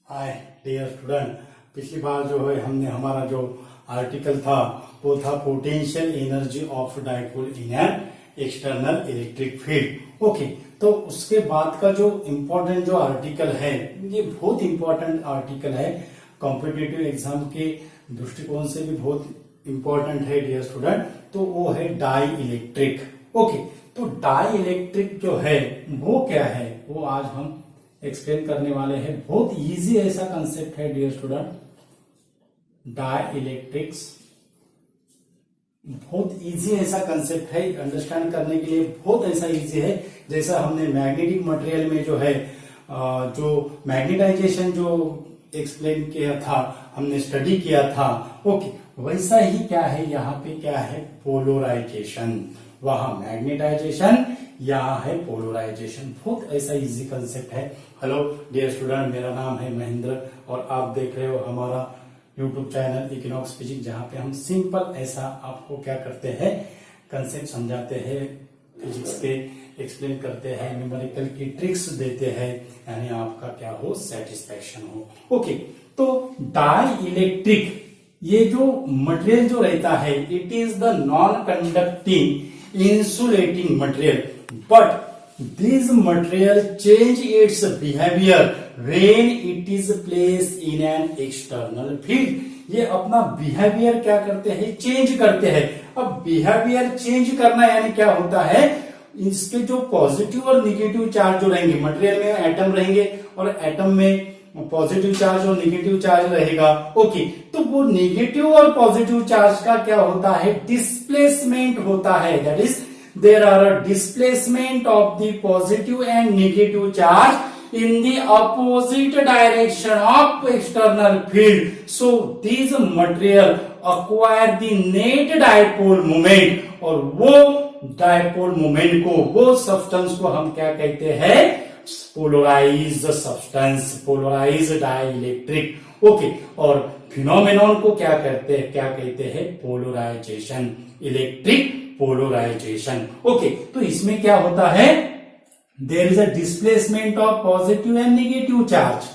Hi dear student, पिछली बार जो है हमने हमारा जो आर्टिकल था वो था potential energy of dipole in an external electric field. Okay, तो उसके बाद का जो इम्पोर्टेंट जो आर्टिकल है, ये बहुत इंपॉर्टेंट आर्टिकल है, कॉम्पिटिटिव एग्जाम के दृष्टिकोण से भी बहुत इंपॉर्टेंट है डियर स्टूडेंट। तो वो है डाई इलेक्ट्रिक। ओके, तो डाई इलेक्ट्रिक जो है वो क्या है, वो आज हम एक्सप्लेन करने वाले हैं। बहुत इजी ऐसा कंसेप्ट है डियर स्टूडेंट, डाई इलेक्ट्रिक्स बहुत इजी ऐसा कंसेप्ट है, अंडरस्टैंड करने के लिए बहुत ऐसा इजी है। जैसा हमने मैग्नेटिक मटेरियल में जो है जो मैग्नेटाइजेशन जो एक्सप्लेन किया था, हमने स्टडी किया था। ओके, वैसा ही क्या है यहाँ पे, क्या है पोलराइजेशन। वहां मैग्नेटाइजेशन, यहाँ है पोलराइजेशन। बहुत ऐसा इजी कंसेप्ट है। हेलो डियर स्टूडेंट, मेरा नाम है महेंद्र और आप देख रहे हो हमारा यूट्यूब चैनल इक्विनॉक्स फिजिक्स, जहाँ पे हम सिंपल ऐसा आपको क्या करते हैं, कंसेप्ट समझाते हैं, फिजिक्स के एक्सप्लेन करते हैं, न्यूमेरिकल की ट्रिक्स देते हैं, यानी आपका क्या हो, सेटिस्फेक्शन हो। ओके, तो डाई इलेक्ट्रिक ये जो मटेरियल जो रहता है, it is the non conducting insulating material, but this material change its behavior when it is placed in an external field। ये अपना बिहेवियर क्या करते हैं, चेंज करते हैं। अब बिहेवियर चेंज करना यानी क्या होता है, इसके जो पॉजिटिव और निगेटिव चार्ज जो रहेंगे, मटेरियल में एटम रहेंगे और एटम में पॉजिटिव चार्ज और निगेटिव चार्ज रहेगा। ओके, तो वो निगेटिव और पॉजिटिव चार्ज का क्या होता है, डिस्प्लेसमेंट होता है। That is there are a displacement of the positive and negative charge in the opposite direction of external field, so these material acquire the net dipole moment, और वो dipole moment को, वो सब्सटेंस को हम क्या कहते हैं, polarized substance, polarized dielectric. Okay, और फिनोमेनॉन को क्या कहते हैं, पोलराइजेशन, इलेक्ट्रिक पोलराइजेशन। ओके, तो इसमें क्या होता है, there is a displacement of positive and negative charge.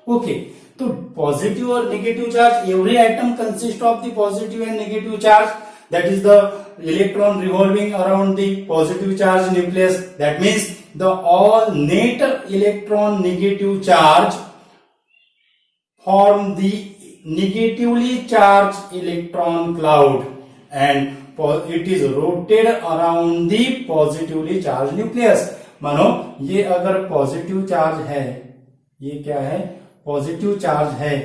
Okay, तो पॉजिटिव और negative charge, every item consist of the positive and negative charge, that is the electron revolving around the positive charge nucleus. That means the all net electron negative charge form the negatively charged electron cloud and it is rotated around the positively charged nucleus। मानो ये अगर positive charge है, ये क्या है, positive charge है,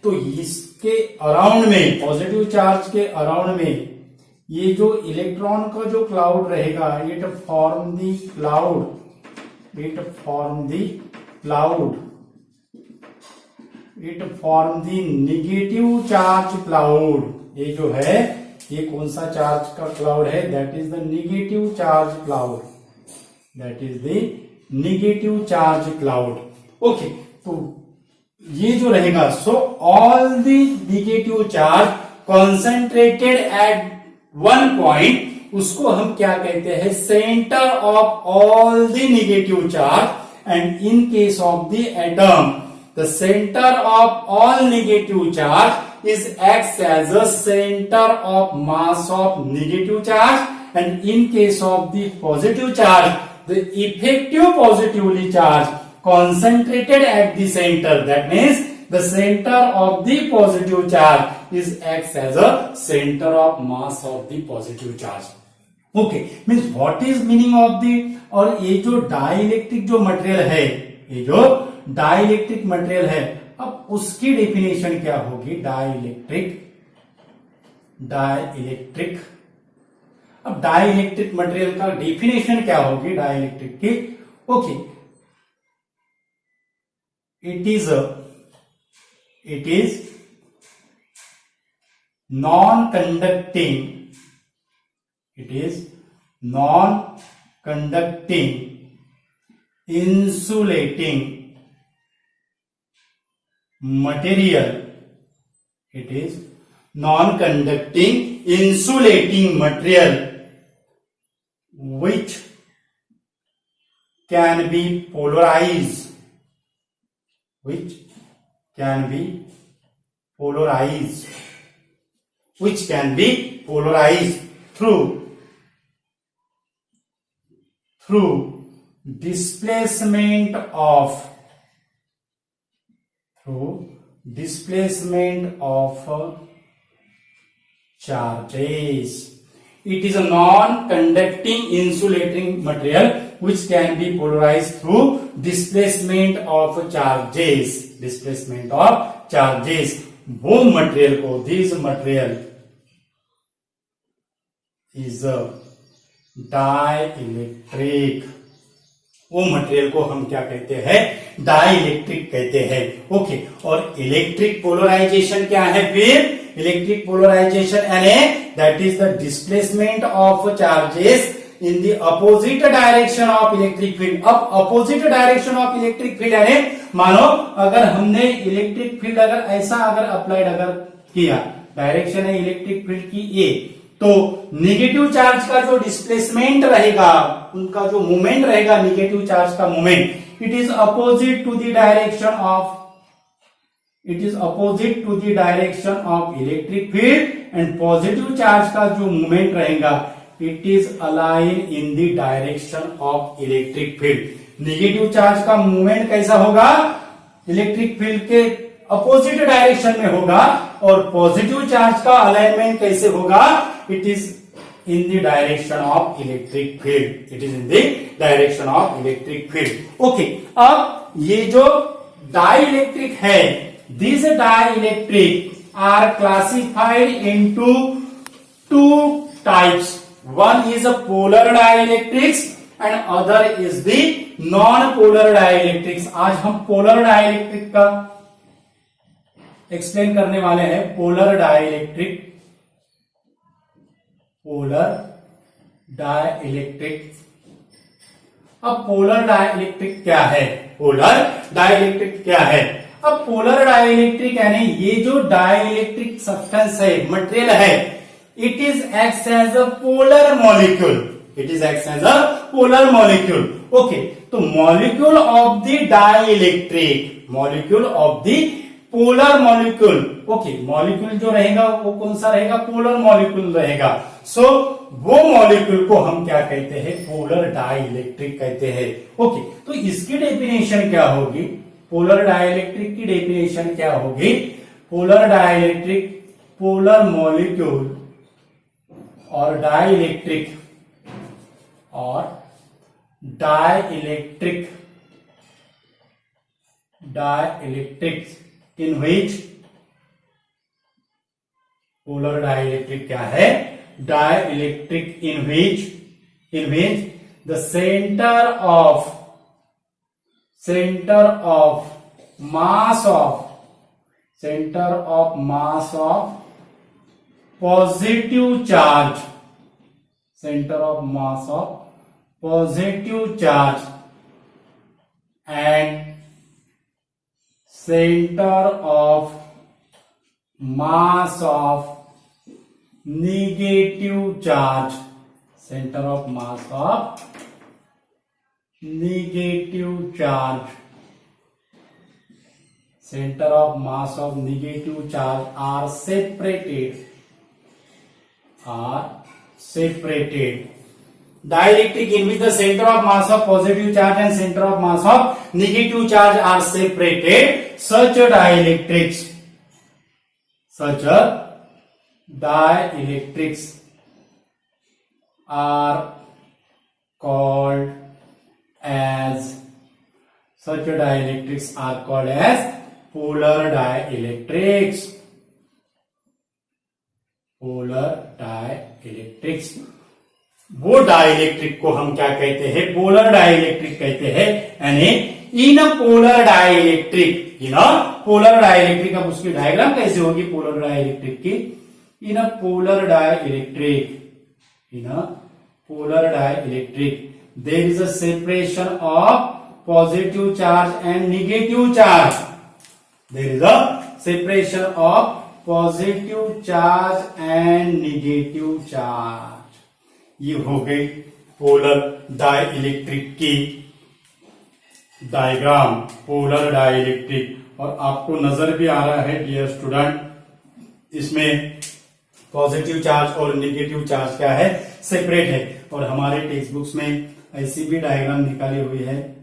तो इसके अराउंड में, पॉजिटिव चार्ज के अराउंड में ये जो इलेक्ट्रॉन का जो क्लाउड रहेगा, it form the cloud, it form the cloud, it form the negative charge cloud. ये जो है, ये कौन सा चार्ज का क्लाउड है, that is the negative charge cloud, that is the negative charge cloud. Okay, तो ये जो रहेगा, so all the negative charge concentrated at one point, उसको हम क्या कहते हैं, centre of all the negative charge. And in case of the atom, the center of all negative charge is acts as a center of mass of negative charge, and in case of the positive charge, the effective positively charge concentrated at the center, that means the center of the positive charge is acts as a center of mass of the positive charge। okay, means what is meaning of the, और ये जो dielectric जो material है, ये जो dielectric material है, अब उसकी डेफिनेशन क्या होगी, डाइइलेक्ट्रिक, डाइइलेक्ट्रिक। अब डाइइलेक्ट्रिक मटेरियल का डेफिनेशन क्या होगी, डाइइलेक्ट्रिक की। Okay, it is non conducting, it is non conducting insulating material, it is non-conducting insulating material which can be polarized, which can be polarized, which can be polarized through displacement of charges. It is a non-conducting insulating material which can be polarized through displacement of charges. Displacement of charges. वो material को, this material is dielectric, वो material को हम क्या कहते हैं, dielectric कहते हैं। ओके, और इलेक्ट्रिक पोलराइजेशन क्या है फिर? इलेक्ट्रिक पोलराइजेशन यानी that is the displacement of charges in the opposite direction of electric field. अब opposite direction of electric field यानी मानो अगर हमने इलेक्ट्रिक फील्ड अगर ऐसा अगर अप्लाइड अगर किया, डायरेक्शन है इलेक्ट्रिक फील्ड की ए, तो नेगेटिव चार्ज का जो डिस्प्लेसमेंट रहेगा, उनका जो मूवमेंट रहेगा, नेगेटिव चार्ज का movement, it is opposite to the direction of electric field, and positive charge का जो मूवमेंट रहेगा it is align in the direction of electric field. Negative charge का मूवमेंट कैसा होगा? इलेक्ट्रिक फील्ड के opposite direction में होगा, और पॉजिटिव चार्ज का अलाइनमेंट कैसे होगा? It is in the direction of electric field. It is in the direction of electric field. Okay, अब ये जो डाइइलेक्ट्रिक है, this dielectric are classified into two types. One is a polar dielectrics and other is the non-polar dielectrics. आज हम polar dielectric का explain करने वाले हैं। पोलर डाइइलेक्ट्रिक अब पोलर डाइइलेक्ट्रिक क्या है? पोलर डाइइलेक्ट्रिक क्या है? अब पोलर डाइइलेक्ट्रिक यानी ये जो डाइइलेक्ट्रिक सब्सटेंस है, मटेरियल है, it is acts as a polar molecule. It is acts as a polar molecule. Okay, तो molecule of the dielectric, molecule of the polar molecule. Okay, molecule जो रहेगा वो कौन सा रहेगा? polar molecule रहेगा। So वो molecule को हम क्या कहते हैं? polar dielectric कहते हैं। Okay, तो इसकी डेफिनेशन क्या होगी? polar dielectric की डेफिनेशन क्या होगी? polar dielectric, polar molecule और डाइइलेक्ट्रिक इन विच पोलर डाइइलेक्ट्रिक क्या है? Dielectric in which the centre of mass of positive charge, center of mass of positive charge and center of mass of negative charge, center of mass of negative charge, center of mass of negative charge are separated. Dielectric in which the center of mass of positive charge and center of mass of negative charge are separated. Such dielectrics are called as polar dielectrics. Polar dielectrics, वो dielectric को हम क्या कहते हैं? Polar dielectric कहते हैं। यानी इन polar dielectric, अब उसकी डायग्राम कैसे होगी पोलर डाइइलेक्ट्रिक की? In polar dielectric there is a separation of positive charge and negative charge. There is a separation of positive charge and negative charge. ये हो गई पोलर डाइइलेक्ट्रिक की डायग्राम पोलर डाइलेक्ट्रिक। और आपको नजर भी आ रहा है डियर स्टूडेंट, इसमें पॉजिटिव चार्ज और नेगेटिव चार्ज क्या है, सेपरेट है। और हमारे टेक्स्ट बुक्स में ऐसी भी डायग्राम निकाली हुई है,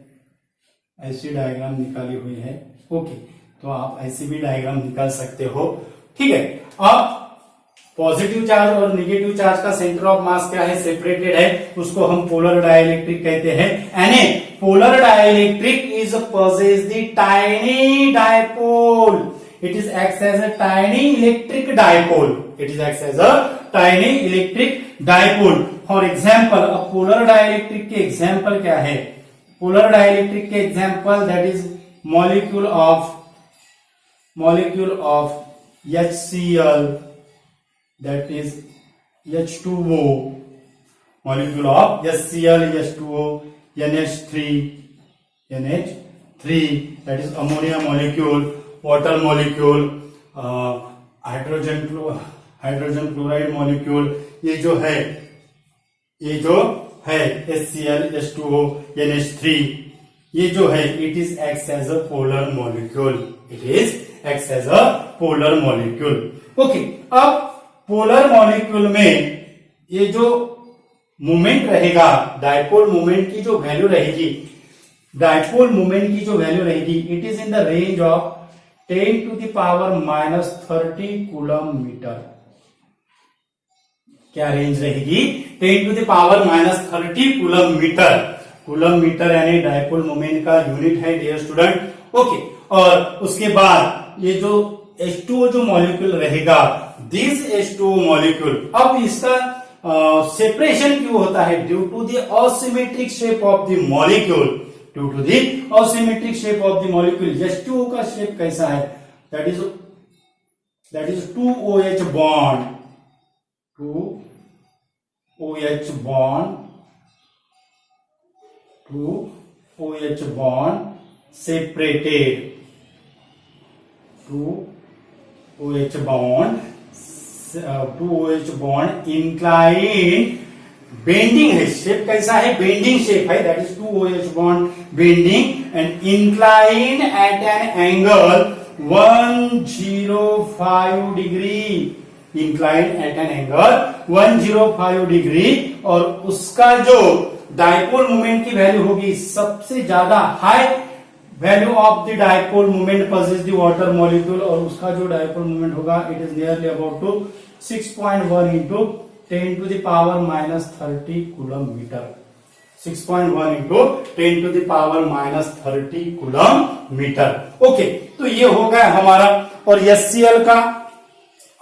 ऐसी डायग्राम निकाली हुई है। ओके, तो आप ऐसी भी डायग्राम निकाल सकते हो। ठीक है, अब पॉजिटिव चार्ज और नेगेटिव चार्ज का सेंटर ऑफ मास क्या है, सेपरेटेड है, उसको हम पोलर डाइलेक्ट्रिक कहते हैं। यानी polar dielectric is possess the tiny dipole. It is acts as a tiny electric dipole. It is acts as a tiny electric dipole. For example, अब polar dielectric के एग्जाम्पल क्या है, पोलर डाइलेक्ट्रिक के example that is molecule of HCl, that is H2O, molecule of HCl, H2O, NH3, that is ammonia molecule, water molecule, hydrogen chloride molecule, ये जो है HCl, H2O, NH3, ये जो है it is acts as a polar molecule. It is acts as a polar molecule. Okay, अब polar molecule में ये जो मोमेंट रहेगा, डायपोल मोमेंट की जो वैल्यू रहेगी, डायपोल मोमेंट की जो वैल्यू रहेगी, it is in the range of 10 to the power -30 coulomb metre. क्या रेंज रहेगी, 10 to the power -30 coulomb metre. Coulomb metre यानी डायपोल मोमेंट का यूनिट है डियर स्टूडेंट। ओके, और उसके बाद ये जो H2O जो मॉलिक्यूल रहेगा, दिस H2O मॉलिक्यूल, अब इसका सेपरेशन क्यों होता है, due to the asymmetric shape of the molecule, due to the asymmetric shape of the molecule. H2O का शेप कैसा है, that is 2OH bond, 2OH bond separated, 2OH bond incline bending है, shape कैसा है, bending shape है, that is 2OH bond bending and incline at an angle 105 degree, incline at an angle 105 degree. और उसका जो dipole moment की value होगी, सबसे ज्यादा high value of the dipole moment possess the water molecule, और उसका जो डायपोल मोमेंट होगा it is nearly about to 6.1 into 10 to the power -30 coulomb metre, 6.1 into 10 to the power -30 coulomb metre. Okay, तो ये हो गया हमारा। और HCl का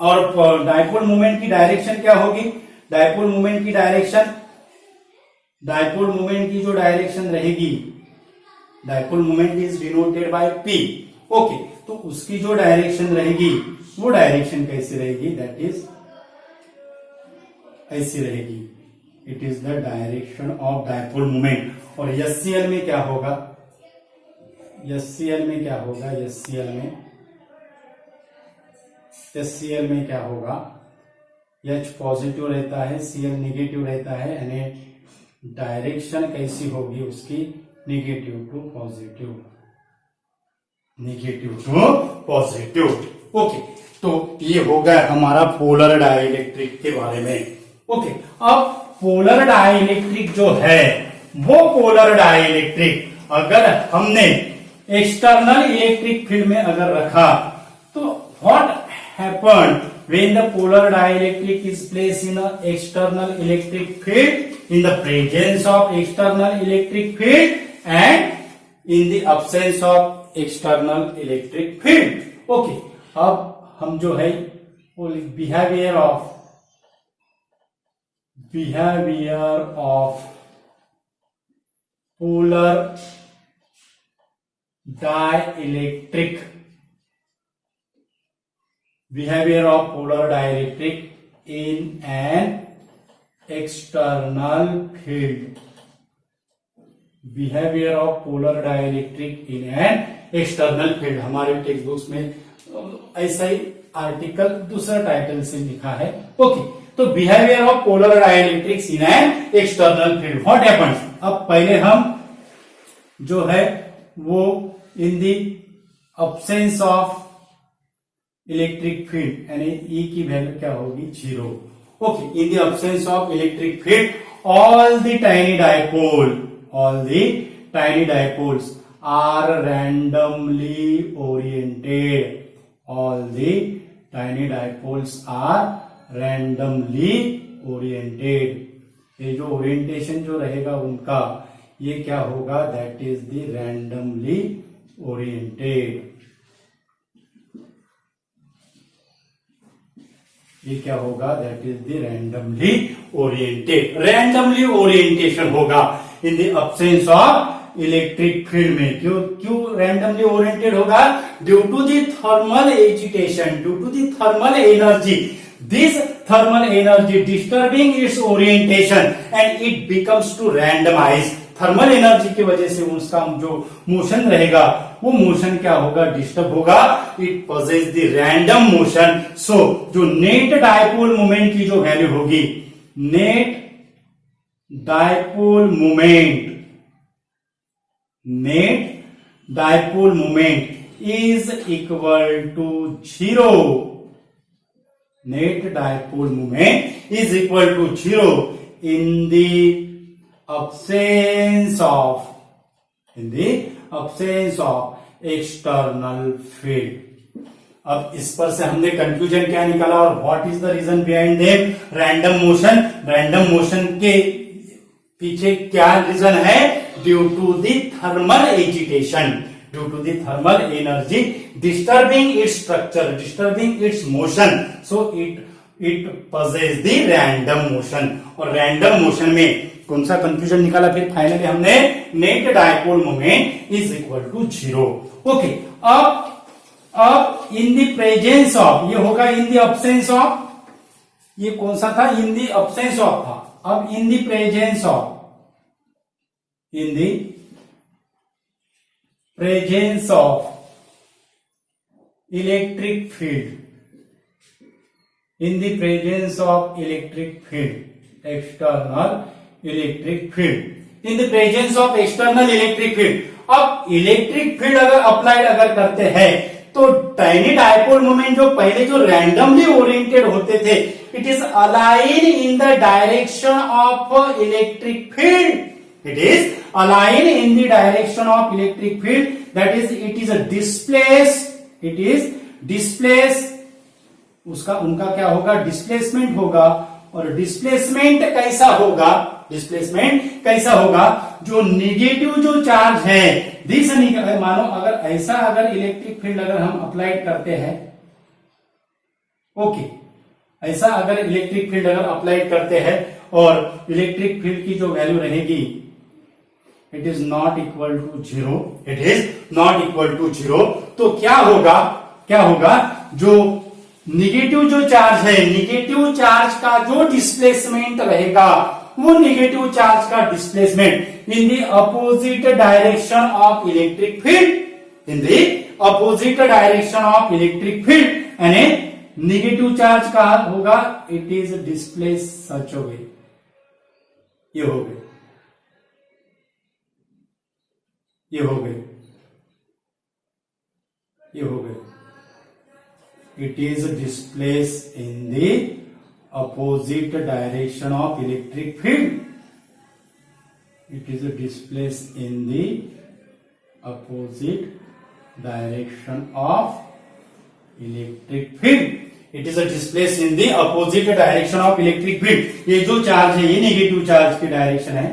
और डायपोल मोमेंट की डायरेक्शन क्या होगी, डायपोल मोमेंट की जो डायरेक्शन रहेगी, dipole moment is denoted by P। Okay, तो उसकी जो डायरेक्शन रहेगी वो डायरेक्शन कैसी रहेगी, दैट इज ऐसी रहेगी, it is the direction of dipole moment. और HCl में क्या होगा, HCl में क्या होगा, H पॉजिटिव रहता है, Cl नेगेटिव रहता है, यानी डायरेक्शन कैसी होगी उसकी, नेगेटिव टू पॉजिटिव। ओके, तो ये हो गया हमारा पोलर डाइलेक्ट्रिक के बारे में। ओके, अब पोलर डाइलेक्ट्रिक जो है, वो पोलर डाइलेक्ट्रिक अगर हमने एक्सटर्नल इलेक्ट्रिक फील्ड में अगर रखा, तो what happen when the polar dielectric is placed in external electric field, in the presence of external electric field and in the absence of external electric field. Okay, अब हम जो है वो behaviour of polar dielectric, behaviour of polar dielectric in an external field, behaviour of polar dielectric in an external field. हमारे text books में ऐसा ही article दूसरा title से लिखा है। ओके, तो behaviour of polar dielectrics in an external field, what happens. अब पहले हम जो है वो इन the absence of electric field, यानी ई की वैल्यू क्या होगी 0। Okay, in the absence of electric field all the tiny dipoles are randomly oriented. All the tiny dipoles are randomly oriented. ये जो ओरिएंटेशन जो रहेगा उनका, ये क्या होगा, that is the randomly oriented. ये क्या होगा, that is the randomly oriented. Randomly orientation होगा in the absence of electric field में। क्यों रैंडमली ओरिएंटेड होगा? Due to the thermal agitation, due to the thermal energy, this thermal energy disturbing its orientation and it becomes to randomize. Thermal energy की वजह से उसका जो motion रहेगा वो मोशन क्या होगा, डिस्टर्ब होगा। It possess the random motion. So जो नेट डायपोल मोमेंट की जो वैल्यू होगी, net dipole moment is equal to 0। Net dipole moment is equal to 0 in the absence of external field। अब इस पर से हमने कंक्लूजन क्या निकाला और what is the reason behind them? Random motion. Random motion के पीछे क्या रीजन है? Due to the thermal agitation, due to the thermal energy disturbing its structure, disturbing its motion. So it possess the random motion. और random motion में कौन सा conclusion निकाला फिर फाइनली हमने? Net dipole moment is equal to 0। Okay, अब in the presence of, ये होगा इन द अब्सेंस ऑफ, ये कौन सा था? इन द अब्सेंस ऑफ था। अब in the presence of, in the presence of electric field, in the presence of electric field, external electric field, in the presence of external electric field। अब electric field अगर applied अगर करते हैं तो tiny dipole moment जो पहले जो randomly oriented होते थे, it is align in the direction of electric field. It is align in the direction of electric field, that is it is a displace, it is displace. उसका उनका क्या होगा? Displacement होगा। और डिस्प्लेसमेंट कैसा होगा? डिस्प्लेसमेंट कैसा होगा? जो निगेटिव जो चार्ज है, दिस मानो अगर ऐसा अगर इलेक्ट्रिक फील्ड अगर हम अप्लाइड करते हैं, ओके, ऐसा अगर इलेक्ट्रिक फील्ड अगर अप्लाइड करते हैं और इलेक्ट्रिक फील्ड की जो वैल्यू रहेगी, it is not equal to 0, it is not equal to 0, तो क्या होगा? क्या होगा? जो निगेटिव जो चार्ज है, निगेटिव चार्ज का जो डिस्प्लेसमेंट रहेगा, वो निगेटिव चार्ज का displacement in the opposite direction of electric field, in the opposite direction of electric field, यानी निगेटिव चार्ज का होगा, इट इज डिस्प्लेस सच वे। ये हो गए, ये हो गए, ये हो गए। It is displaced in the opposite direction of electric field. It is displaced in the opposite direction of electric field. It is displaced in the opposite direction of electric field. ये जो चार्ज है, ये negative charge की direction है,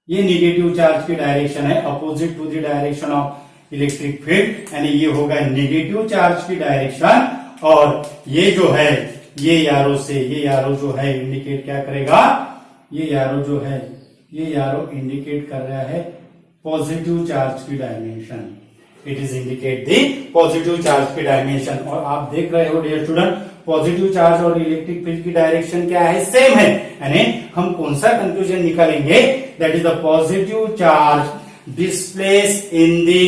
ये negative charge की direction है, opposite to the direction of electric field, यानी ये होगा नेगेटिव चार्ज की डायरेक्शन। और ये जो है, ये यारो से, ये यारो जो है इंडिकेट क्या करेगा? ये यारो जो है, ये यारो इंडिकेट कर रहा है पॉजिटिव चार्ज की dimension. It is indicate the positive charge की डायमेंशन। और आप देख रहे हो डियर स्टूडेंट, पॉजिटिव चार्ज और इलेक्ट्रिक फील्ड की डायरेक्शन क्या है? सेम है। यानी हम कौन सा कंक्लूजन निकालेंगे? That is the positive charge displace in the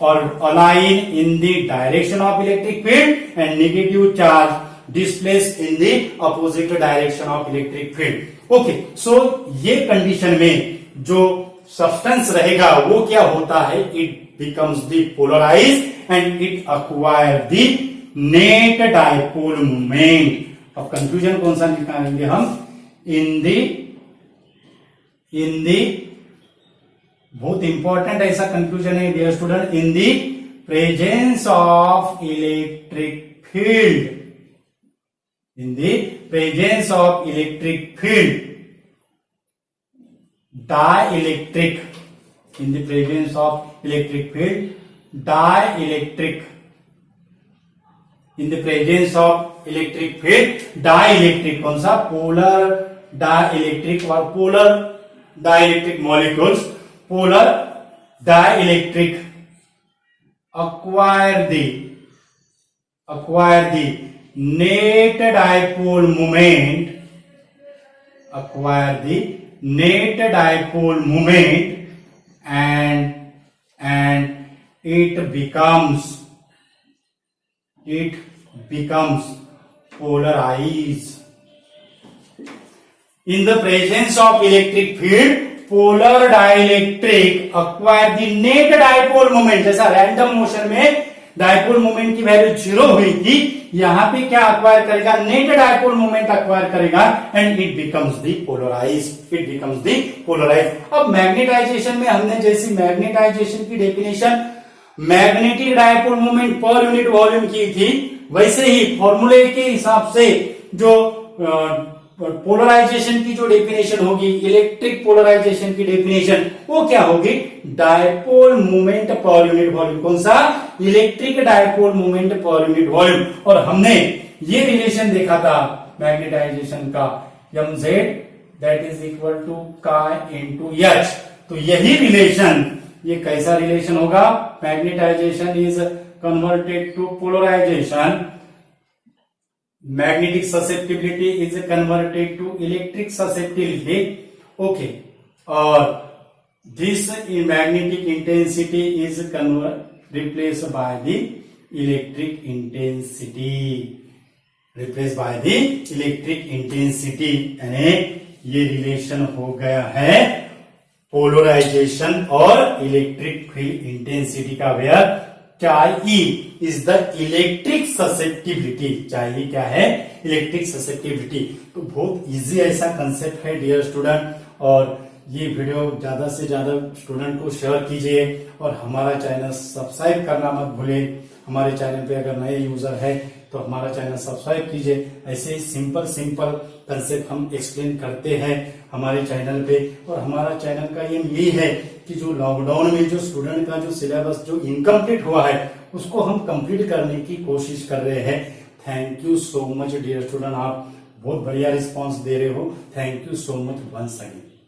or align in the direction of electric field and negative charge displaced in the opposite direction of electric field। Okay, so ये condition में जो substance रहेगा वो क्या होता है, it becomes the polarize and it acquire the net dipole moment. अब conclusion कौन सा निकालेंगे हम, इन दी बहुत इंपॉर्टेंट ऐसा कंक्लूजन है dear student, in the presence of electric field, in the presence of electric field dielectric, in the presence of electric field dielectric, in the presence of electric field dielectric, कौन सा, polar dielectric और polar dielectric molecules, polar dielectric acquire the net dipole moment, acquire the net dipole moment and it becomes polarized. In the presence of electric field, polar dielectric acquire the net dipole moment, जैसा random motion में dipole moment की value 0 हुई थी, यहां पे क्या acquire करेगा, net dipole moment acquire करेगा and it becomes the polarized, it becomes the polarized. अब मैग्नेटाइजेशन में हमने जैसी मैग्नेटाइजेशन की definition magnetic dipole moment per unit volume की थी, वैसे ही फॉर्मूले के हिसाब से जो पोलराइजेशन की जो डेफिनेशन होगी, इलेक्ट्रिक पोलराइजेशन की डेफिनेशन वो क्या होगी, dipole moment per unit volume, कौन सा, electric dipole moment per unit volume. और हमने ये रिलेशन देखा था मैग्नेटाइजेशन का, mz that is equal to chi into H. तो यही रिलेशन, ये कैसा रिलेशन होगा, magnetization is converted to polarization, magnetic susceptibility is converted to electric susceptibility, okay, or this magnetic intensity is replaced by the electric intensity, replaced by the electric intensity, यानी ये relation हो गया है polarisation और electric field intensity का, where chi is the electric susceptibility, chi क्या है, electric susceptibility. तो बहुत इजी ऐसा कंसेप्ट है डियर स्टूडेंट, और ये वीडियो ज्यादा से ज्यादा स्टूडेंट को शेयर कीजिए और हमारा चैनल सब्सक्राइब करना मत भूलिए। हमारे चैनल पे अगर नए यूजर है तो हमारा चैनल सब्सक्राइब कीजिए। ऐसे ही सिंपल कंसेप्ट हम एक्सप्लेन करते हैं हमारे चैनल पे, और हमारा चैनल का एम यही है कि जो लॉकडाउन में जो स्टूडेंट का जो सिलेबस जो इनकम्प्लीट हुआ है उसको हम कंप्लीट करने की कोशिश कर रहे हैं। Thank you so much dear student, आप बहुत बढ़िया रिस्पांस दे रहे हो, thank you so much once again.